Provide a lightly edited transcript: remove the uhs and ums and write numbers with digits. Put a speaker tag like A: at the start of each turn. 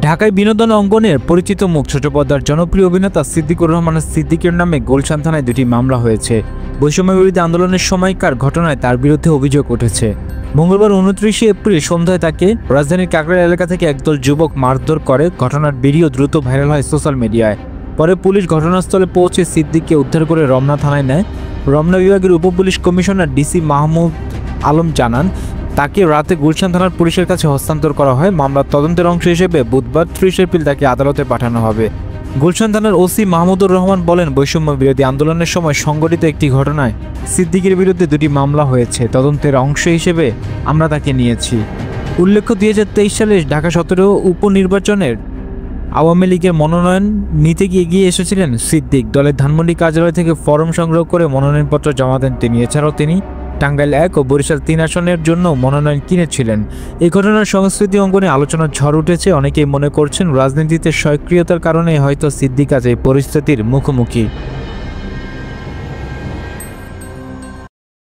A: ঢাকায় বিনোদন অঙ্গনের পরিচিত মুখ ছোট পর্দার জনপ্রিয় অভিনেতা সিদ্দিকুর রহমান সিদ্দিকের নামে গুলশান থানায় 2টি মামলা হয়েছে। বৈষম্যবিরোধী আন্দোলনের সময়কার ঘটনায় তার বিরুদ্ধে অভিযোগ উঠেছে। মঙ্গলবার 29 এপ্রিল সন্ধ্যায় তাকে রাজধানীর কাকরাইল এলাকা থেকে একদল যুবক মারধর করে। ঘটনার ভিডিও দ্রুত ভাইরাল হয় সোশ্যাল মিডিয়ায়। পরে পুলিশ ঘটনাস্থলে পৌঁছে সিদ্দিককে উদ্ধার করে রমনা থানায় নেয়। রমনা বিভাগের উপপুলিশ কমিশনার ডিসি মাহমুদ আলম জানান, তাকে রাতে গুলশান থানার পুলিশের কাছে হস্তান্তর করা হয়। মামলার তদন্তের অংশ হিসেবে বুধবার 30 এপ্রিল তাকে আদালতে পাঠানো হবে। গুলশান থানার ওসি মাহমুদুর রহমান বলেন, বৈষম্য বিরোধী আন্দোলনের সময় সংঘটিত একটি ঘটনায় সিদ্দিকের বিরুদ্ধে 2টি মামলা হয়েছে। তদন্তের অংশ হিসেবে আমরা তাকে নিয়েছি। উল্লেখ্য, 2023 সালে ঢাকা 17 উপনির্বাচনের আওয়ামী লীগের মনোনয়ন নিতে এগিয়ে এসেছিলেন সিদ্দিক। দলের ধানমন্ডি কার্যালয় থেকে ফরম সংগ্রহ করে মনোনয়নপত্র জমা দেন তিনি। এছাড়াও তিনি টাঙ্গাইল 1 ও বরিশাল 3 আসনের জন্য মনোনয়ন কিনেছিলেন। এই ঘটনার সংস্কৃতি অঙ্গনে আলোচনার ঝড় উঠেছে। অনেকেই মনে করছেন রাজনীতিতে সক্রিয়তার কারণে হয়তো সিদ্দিক আজ এই পরিস্থিতির মুখোমুখি।